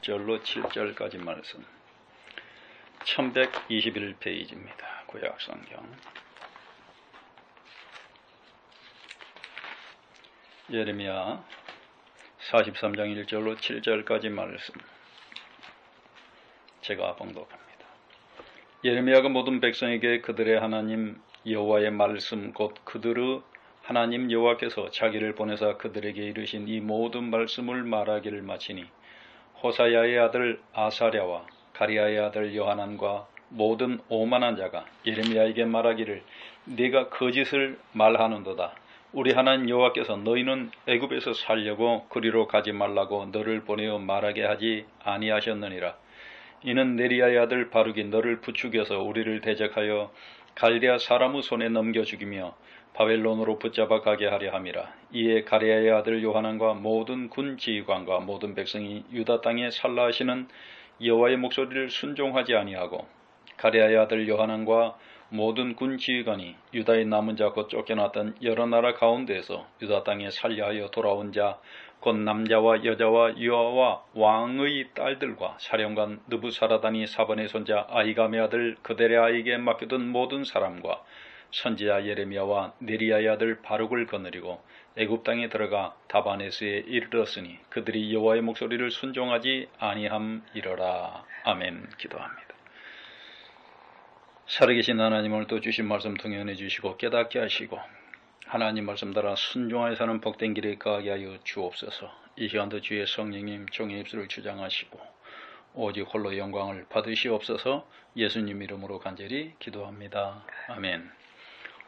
1절로 7절까지 말씀 1121페이지입니다. 구약성경 예레미야 43장 1절로 7절까지 말씀 제가 봉독합니다. 예레미야가 모든 백성에게 그들의 하나님 여호와의 말씀 곧 그들의 하나님 여호와께서 자기를 보내사 그들에게 이르신 이 모든 말씀을 말하기를 마치니 호사야의 아들 아사랴와 가리야의 아들 요하난과 모든 오만한 자가 예레미야에게 말하기를 네가 거짓을 말하는도다. 우리 하나님 여호와께서 너희는 애굽에서 살려고 그리로 가지 말라고 너를 보내어 말하게 하지 아니하셨느니라. 이는 네리야의 아들 바룩이 너를 부추겨서 우리를 대적하여 갈대아 사람의 손에 넘겨 죽이며 바벨론으로 붙잡아 가게 하려 함이라. 이에 가리야의 아들 요하난과 모든 군 지휘관과 모든 백성이 유다 땅에 살라 하시는 여호와의 목소리를 순종하지 아니하고 가리야의 아들 요하난과 모든 군 지휘관이 유다의 남은 자 곧 쫓겨났던 여러 나라 가운데에서 유다 땅에 살려하여 돌아온 자 곧 남자와 여자와 유아와 왕의 딸들과 사령관 느부사라단이 사번의 손자 아히감의 아들 그델랴에게 맡겨둔 모든 사람과 선지자 예레미야와 네리야의 아들 바룩을 거느리고 애굽 땅에 들어가 다바네스에 이르렀으니 그들이 여호와의 목소리를 순종하지 아니함이러라. 아멘. 기도합니다. 살아계신 하나님, 오늘도 주신 말씀 통연해 주시고 깨닫게 하시고 하나님 말씀 따라 순종하여 사는 복된 길에 가게 하여 주옵소서. 이 시간도 주의 성령님 종의 입술을 주장하시고 오직 홀로 영광을 받으시옵소서. 예수님 이름으로 간절히 기도합니다. 아멘.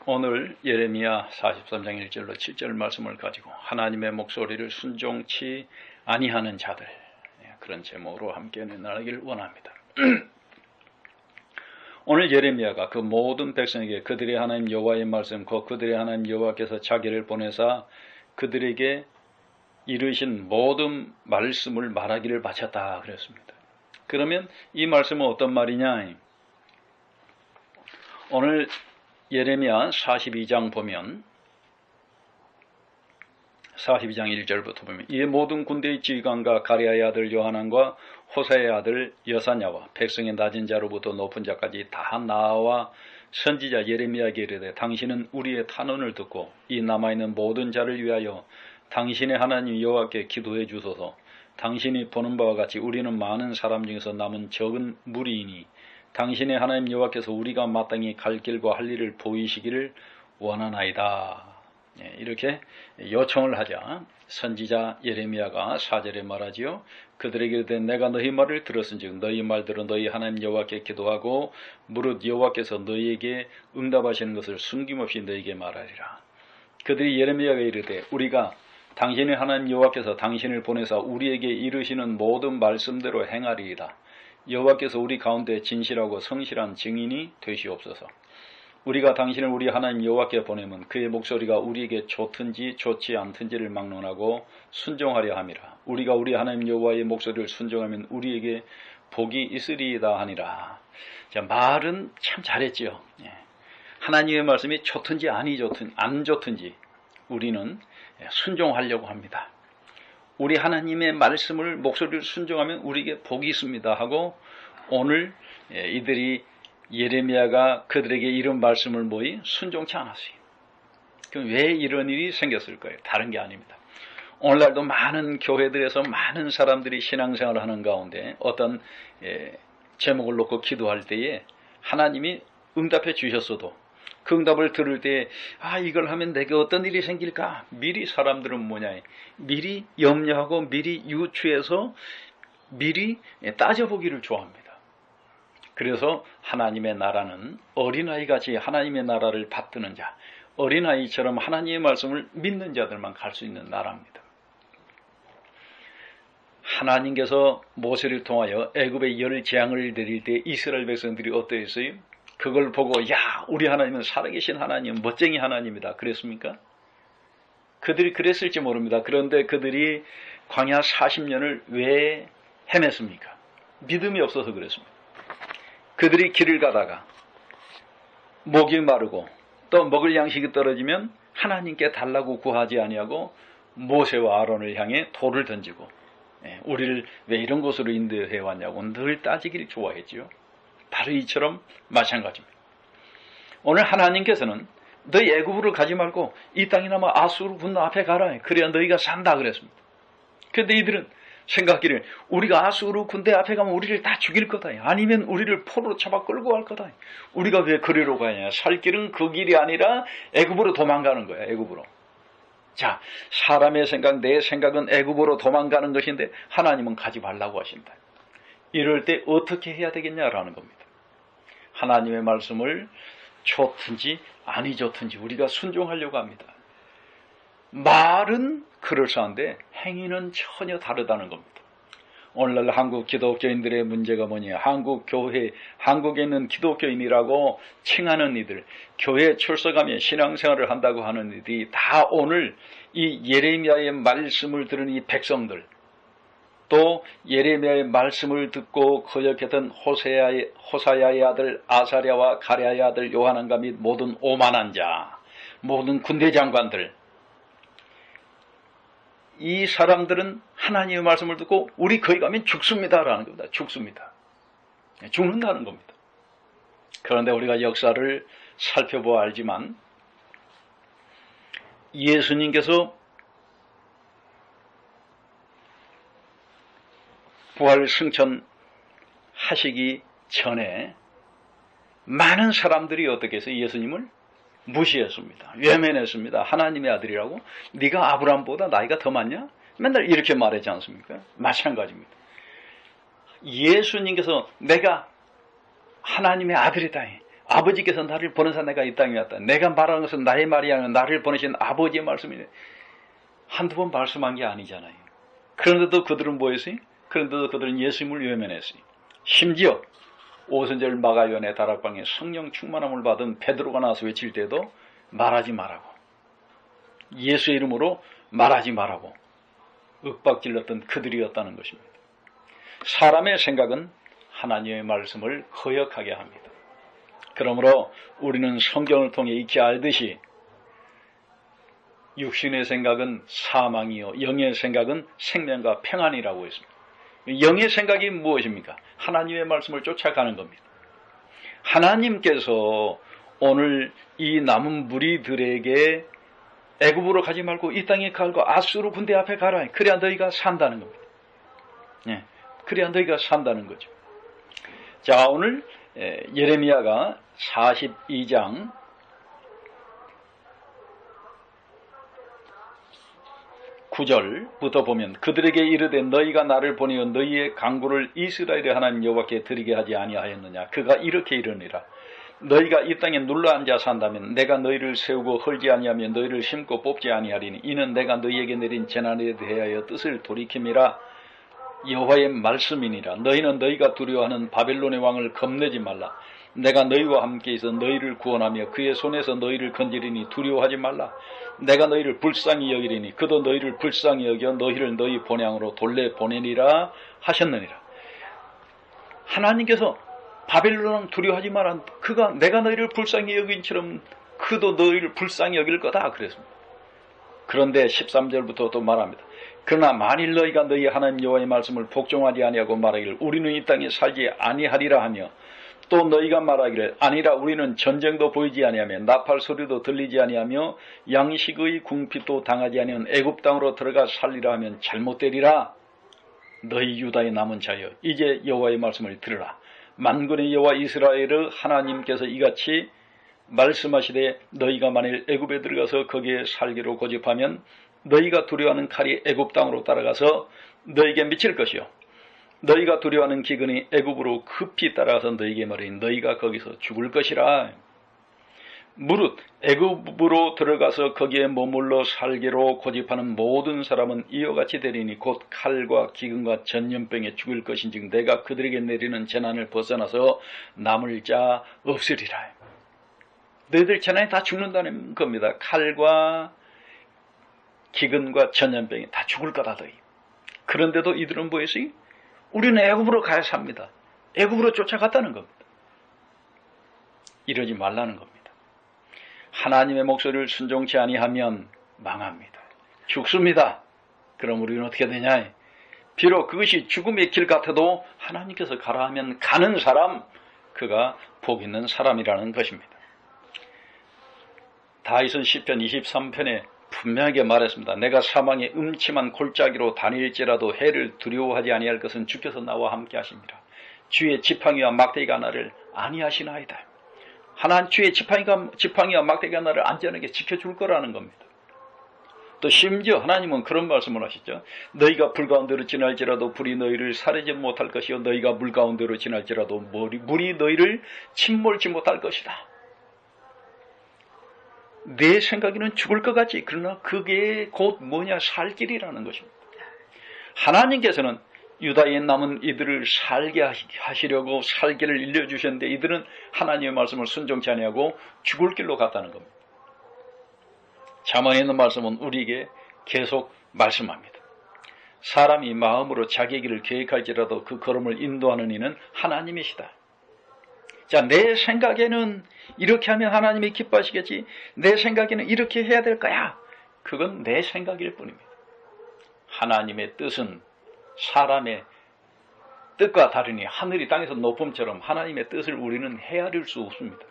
오늘 예레미야 43장 1절로 7절 말씀을 가지고 하나님의 목소리를 순종치 아니하는 자들, 그런 제목으로 함께 나누길 원합니다. 오늘 예레미야가 그 모든 백성에게 그들의 하나님 여호와의 말씀, 곧 그들의 하나님 여호와께서 자기를 보내사 그들에게 이르신 모든 말씀을 말하기를 바쳤다 그랬습니다. 그러면 이 말씀은 어떤 말이냐? 오늘 예레미야 42장 보면 42장 1절부터 보면 이에 모든 군대의 지휘관과 가리야의 아들 요하난과 호사의 아들 여사냐와 백성의 낮은 자로부터 높은 자까지 다 나와 선지자 예레미야에게 이르되 당신은 우리의 탄원을 듣고 이 남아있는 모든 자를 위하여 당신의 하나님 여호와께 기도해 주소서. 당신이 보는 바와 같이 우리는 많은 사람 중에서 남은 적은 무리이니 당신의 하나님 여호와께서 우리가 마땅히 갈 길과 할 일을 보이시기를 원하나이다. 이렇게 요청을 하자 선지자 예레미야가 4절에 말하지요. 그들에게 이르되 내가 너희 말을 들었은즉 너희 말대로 너희 하나님 여호와께 기도하고 무릇 여호와께서 너희에게 응답하시는 것을 숨김없이 너희에게 말하리라. 그들이 예레미야가 이르되 우리가 당신의 하나님 여호와께서 당신을 보내사 우리에게 이르시는 모든 말씀대로 행하리이다. 여호와께서 우리 가운데 진실하고 성실한 증인이 되시옵소서. 우리가 당신을 우리 하나님 여호와께 보내면 그의 목소리가 우리에게 좋든지 좋지 않든지를 막론하고 순종하려 함이라. 우리가 우리 하나님 여호와의 목소리를 순종하면 우리에게 복이 있으리이다 하니라. 자, 말은 참 잘했지요. 하나님의 말씀이 좋든지 안 좋든지 우리는 순종하려고 합니다. 우리 하나님의 말씀을 목소리를 순종하면 우리에게 복이 있습니다 하고 오늘 이들이 예레미야가 그들에게 이런 말씀을 순종치 않았어요. 그럼 왜 이런 일이 생겼을까요? 다른 게 아닙니다. 오늘날도 많은 교회들에서 많은 사람들이 신앙생활을 하는 가운데 어떤 제목을 놓고 기도할 때에 하나님이 응답해 주셨어도 그 응답을 들을 때 이걸 하면 내게 어떤 일이 생길까? 미리 사람들은 미리 염려하고 미리 유추해서 미리 따져보기를 좋아합니다. 그래서 하나님의 나라는 어린아이같이 하나님의 나라를 받드는 자, 어린아이처럼 하나님의 말씀을 믿는 자들만 갈 수 있는 나라입니다. 하나님께서 모세를 통하여 애굽에 열 재앙을 내릴 때 이스라엘 백성들이 어떠했어요? 그걸 보고 우리 하나님은 살아계신 하나님, 멋쟁이 하나님이다 그랬습니까? 그들이 그랬을지 모릅니다. 그런데 그들이 광야 40년을 왜 헤맸습니까? 믿음이 없어서 그랬습니다. 그들이 길을 가다가 목이 마르고 또 먹을 양식이 떨어지면 하나님께 달라고 구하지 아니하고 모세와 아론을 향해 돌을 던지고 우리를 왜 이런 곳으로 인도해 왔냐고 늘 따지기를 좋아했지요. 바로 이처럼 마찬가지입니다. 오늘 하나님께서는 너희 애굽으로 가지 말고 이 땅이나마 아수르 군 앞에 가라. 그래야 너희가 산다 그랬습니다. 그런데 이들은 생각하기를 우리가 아수르 군대 앞에 가면 우리를 다 죽일 거다. 아니면 우리를 포로로 잡아 끌고 갈 거다. 우리가 왜 그리로 가냐. 살 길은 그 길이 아니라 애굽으로 도망가는 거야. 애굽으로. 자, 사람의 생각, 내 생각은 애굽으로 도망가는 것인데 하나님은 가지 말라고 하신다. 이럴 때 어떻게 해야 되겠냐라는 겁니다. 하나님의 말씀을 좋든지 아니 좋든지 우리가 순종하려고 합니다. 말은 그럴싸한데 행위는 전혀 다르다는 겁니다. 오늘날 한국 기독교인들의 문제가 뭐냐. 한국 교회, 한국에 있는 기독교인이라고 칭하는 이들, 교회에 출석하며 신앙생활을 한다고 하는 이들이 다 오늘 이 예레미야의 말씀을 들은 이 백성들, 또 예레미야의 말씀을 듣고 거역했던 호사야의 아들 아사랴와 가랴의 아들 요하난과 및 모든 오만한 자, 모든 군대 장관들, 이 사람들은 하나님의 말씀을 듣고 우리 거기 가면 죽습니다라는 겁니다. 죽습니다. 죽는다는 겁니다. 그런데 우리가 역사를 살펴보아 알지만 예수님께서 부활 승천하시기 전에 많은 사람들이 어떻게 해서 예수님을 무시했습니다. 외면했습니다. 하나님의 아들이라고? 네가 아브라함보다 나이가 더 많냐? 맨날 이렇게 말하지 않습니까? 마찬가지입니다. 예수님께서 내가 하나님의 아들이다. 아버지께서 나를 보내사 내가 이 땅에 왔다. 내가 말하는 것은 나의 말이 아니라 나를 보내신 아버지의 말씀이네. 한두 번 말씀한 게 아니잖아요. 그런데도 그들은 뭐였어요? 그런데도 그들은 예수님을 외면했어요. 심지어 오순절 마가연의 다락방에 성령 충만함을 받은 베드로가 나와서 외칠 때도 말하지 말라고, 예수의 이름으로 말하지 말라고 윽박질렀던 그들이었다는 것입니다. 사람의 생각은 하나님의 말씀을 거역하게 합니다. 그러므로 우리는 성경을 통해 익히 알듯이 육신의 생각은 사망이요 영의 생각은 생명과 평안이라고 했습니다. 영의 생각이 무엇입니까? 하나님의 말씀을 쫓아가는 겁니다. 하나님께서 오늘 이 남은 무리들에게 애굽으로 가지 말고 이 땅에 가고 아수르 군대 앞에 가라. 그래야 너희가 산다는 겁니다. 그래야 너희가 산다는 거죠. 자, 오늘 예레미야가 42장 9절부터 보면 그들에게 이르되 너희가 나를 보내어 너희의 강구를 이스라엘의 하나님 여호와께 드리게 하지 아니하였느냐. 그가 이렇게 이르니라. 너희가 이 땅에 눌러앉아 산다면 내가 너희를 세우고 헐지 아니하며 너희를 심고 뽑지 아니하리니 이는 내가 너희에게 내린 재난에 대하여 뜻을 돌이킴이라. 여호와의 말씀이니라. 너희는 너희가 두려워하는 바벨론의 왕을 겁내지 말라. 내가 너희와 함께 있어 너희를 구원하며 그의 손에서 너희를 건지리니 두려워하지 말라. 내가 너희를 불쌍히 여기리니 그도 너희를 불쌍히 여겨 너희를 너희 본향으로 돌려보내리라 하셨느니라. 하나님께서 바벨론 왕 두려워하지 마라. 그가 내가 너희를 불쌍히 여긴처럼 그도 너희를 불쌍히 여길 거다 그랬습니다. 그런데 13절부터 또 말합니다. 그러나 만일 너희가 너희 하나님 여호와의 말씀을 복종하지 아니하고 말하기를 우리는 이 땅에 살지 아니하리라 하며 또 너희가 말하기를 아니라 우리는 전쟁도 보이지 아니하며 나팔 소리도 들리지 아니하며 양식의 궁핍도 당하지 아니하는 애굽 땅으로 들어가 살리라 하면 잘못되리라. 너희 유다의 남은 자여 이제 여호와의 말씀을 들으라. 만군의 여호와 이스라엘의 하나님께서 이같이 말씀하시되 너희가 만일 애굽에 들어가서 거기에 살기로 고집하면 너희가 두려워하는 칼이 애굽 땅으로 따라가서 너희에게 미칠 것이요 너희가 두려워하는 기근이 애굽으로 급히 따라가서 너희에게 말하니 너희가 거기서 죽을 것이라. 무릇 애굽으로 들어가서 거기에 머물러 살기로 고집하는 모든 사람은 이와 같이 되리니 곧 칼과 기근과 전염병에 죽을 것인즉 내가 그들에게 내리는 재난을 벗어나서 남을 자 없으리라. 너희들 재난이 다 죽는다는 겁니다. 칼과 기근과 전염병이 다 죽을 거다 너희. 그런데도 이들은 뭐였어요? 우리는 애굽으로 가야 삽니다. 애굽으로 쫓아갔다는 겁니다. 이러지 말라는 겁니다. 하나님의 목소리를 순종치 아니하면 망합니다. 죽습니다. 그럼 우리는 어떻게 되냐? 비록 그것이 죽음의 길 같아도 하나님께서 가라 하면 가는 사람, 그가 복 있는 사람이라는 것입니다. 다윗은 시편 23편에 분명하게 말했습니다. 내가 사망의 음침한 골짜기로 다닐지라도 해를 두려워하지 아니할 것은 주께서 나와 함께 하십니다. 주의 지팡이와 막대기가 나를 안위하시나이다. 하나님 주의 지팡이와 막대기가 나를 안전하게 지켜줄 거라는 겁니다. 또 심지어 하나님은 그런 말씀을 하시죠. 너희가 불 가운데로 지날지라도 불이 너희를 사르지 못할 것이요 너희가 물 가운데로 지날지라도 물이 너희를 침몰지 못할 것이다. 내 생각에는 죽을 것 같지. 그러나 그게 곧 뭐냐? 살 길이라는 것입니다. 하나님께서는 유다에 남은 이들을 살게 하시려고 살기를 일려주셨는데 이들은 하나님의 말씀을 순종치 아니하고 죽을 길로 갔다는 겁니다. 잠언에 있는 말씀은 우리에게 계속 말씀합니다. 사람이 마음으로 자기 길을 계획할지라도 그 걸음을 인도하는 이는 하나님이시다. 자, 내 생각에는 이렇게 하면 하나님이 기뻐하시겠지. 내 생각에는 이렇게 해야 될 거야. 그건 내 생각일 뿐입니다. 하나님의 뜻은 사람의 뜻과 다르니 하늘이 땅에서 높음처럼 하나님의 뜻을 우리는 헤아릴 수 없습니다.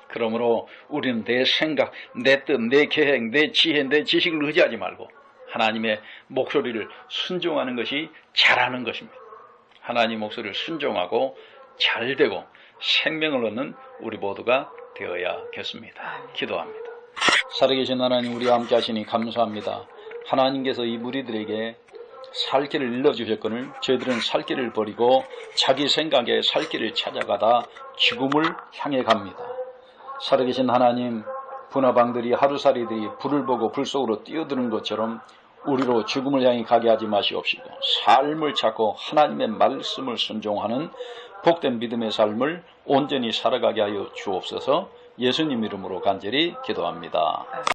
그러므로 우리는 내 생각, 내 뜻, 내 계획, 내 지혜, 내 지식을 의지하지 말고 하나님의 목소리를 순종하는 것이 잘하는 것입니다. 하나님 목소리를 순종하고 잘되고 생명을 얻는 우리 모두가 되어야겠습니다. 기도합니다. 살아계신 하나님, 우리와 함께 하시니 감사합니다. 하나님께서 이 무리들에게 살 길을 일러주셨거늘 저희들은 살 길을 버리고 자기 생각에 살 길을 찾아가다 죽음을 향해 갑니다. 살아계신 하나님, 분화방들이 하루살이들이 불을 보고 불 속으로 뛰어드는 것처럼 우리로 죽음을 향해 가게 하지 마시옵시고 삶을 찾고 하나님의 말씀을 순종하는 복된 믿음의 삶을 온전히 살아가게 하여 주옵소서. 예수님 이름으로 간절히 기도합니다.